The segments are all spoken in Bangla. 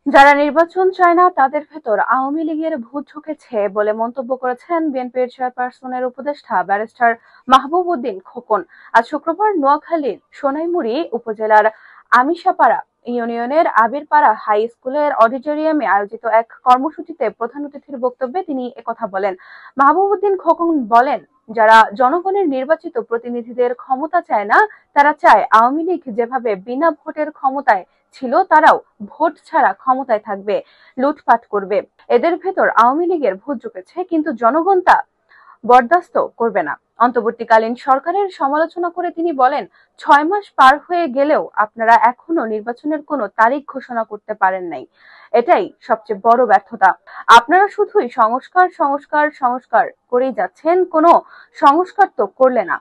যারা নির্বাচন চায় না তাদের ভেতর আওয়ামী লীগের ভূত ঢুকেছে বলে মন্তব্য করেছেন বিএনপির চেয়ারপারসনের উপদেষ্টা ব্যারিস্টার মাহবুব উদ্দিন খোকন। আজ শুক্রবার নোয়াখালীর সোনাইমুড়ি উপজেলার আমিশাপাড়া ইউনিয়নের আবিরপাড়া হাই স্কুলের অডিটোরিয়ামে আয়োজিত এক কর্মসূচিতে প্রধান অতিথির বক্তব্যে তিনি একথা বলেন। মাহবুব উদ্দিন খোকন বলেন, যারা জনগণের নির্বাচিত প্রতিনিধিদের ক্ষমতা চায় না, তারা চায় আওয়ামী লীগ যেভাবে বিনা ভোটের ক্ষমতায় ছিল তারাও ভোট ছাড়া ক্ষমতায় থাকবে, লুটপাট করবে। এদের ভেতর আওয়ামী লীগের ভূত ঢুকেছে, কিন্তু জনগণ তা বরদাস্ত করবে না। অন্তর্বর্তীকালীন সরকারের সমালোচনা করে তিনি বলেন, 6 মাস পার হয়ে গেলেও আপনারা এখনো নির্বাচনের কোনো তারিখ ঘোষণা করতে পারেন নাই। এটাই সবচেয়ে বড় ব্যর্থতা। আপনারা শুধুই সংস্কার সংস্কার সংস্কার করেই যাচ্ছেন, কোনো সংস্কার তো করলে না।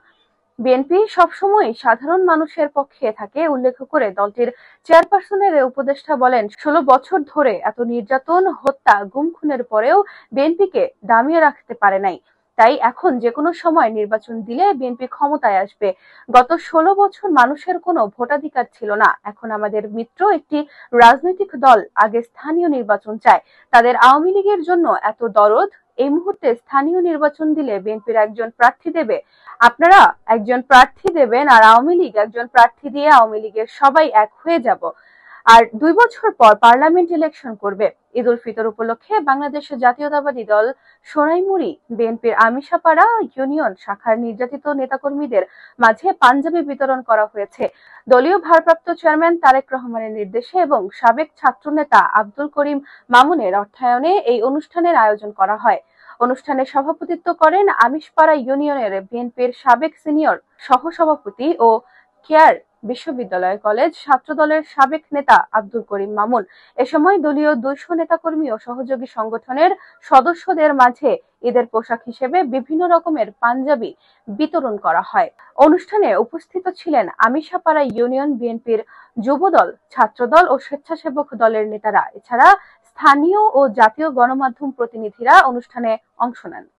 বিএনপি সবসময় সাধারণ মানুষের পক্ষে থাকে উল্লেখ করে দলটির চেয়ারপারসনের উপদেষ্টা বলেন, 16 বছর ধরে এত নির্যাতন, হত্যা, গুম খুনের পরেও বিএনপিকে দামিয়ে রাখতে পারে নাই। তাই এখন যে কোনো সময় নির্বাচন দিলে বিএনপি ক্ষমতায় আসবে। গত 16 বছর মানুষের কোনো ভোটাধিকার ছিল না। এখন আমাদের মিত্র একটি রাজনৈতিক দল আগে স্থানীয় নির্বাচন চায়। তাদের আওয়ামী লীগের জন্য এত দরদ। এই মুহূর্তে স্থানীয় নির্বাচন দিলে বিএনপির একজন প্রার্থী দেবে, আপনারা একজন প্রার্থী দেবেন, আর আওয়ামী লীগ একজন প্রার্থী দিয়ে আওয়ামী লীগের সবাই এক হয়ে যাব। আর 2 বছর পর পার্লামেন্ট ইলেকশন করবে। ঈদ উল ফিতর উপলক্ষে বাংলাদেশ জাতীয়তাবাদী দল সোনাইমুড়ি বিএনপির আমিশাপাড়া ইউনিয়ন শাখার নির্যাতিত নেতাকর্মীদের মাঝে পাঞ্জাবি বিতরণ করা হয়েছে। দলীয় ভারপ্রাপ্ত চেয়ারম্যান তারেক রহমানের নির্দেশে এবং সাবেক ছাত্রনেতা আব্দুল করিম মামুনের অর্থায়নে এই অনুষ্ঠানের আয়োজন করা হয়। অনুষ্ঠানে সভাপতিত্ব করেন আমিশপাড়া ইউনিয়নের বিএনপির সাবেক সিনিয়র সহসভাপতি ও কেয়ার বিশ্ববিদ্যালয় কলেজ ছাত্রদলের সাবেক নেতা আব্দুল করিম মামুন। এ সময় দলীয় 200 নেতাকর্মী ও সহযোগী সংগঠনের সদস্যদের মাঝে ঈদের পোশাক হিসেবে বিভিন্ন রকমের পাঞ্জাবি বিতরণ করা হয়। অনুষ্ঠানে উপস্থিত ছিলেন আমিশাপাড়া ইউনিয়ন বিএনপির যুবদল, ছাত্রদল ও স্বেচ্ছাসেবক দলের নেতারা। এছাড়া স্থানীয় ও জাতীয় গণমাধ্যম প্রতিনিধিরা অনুষ্ঠানে অংশ নেন।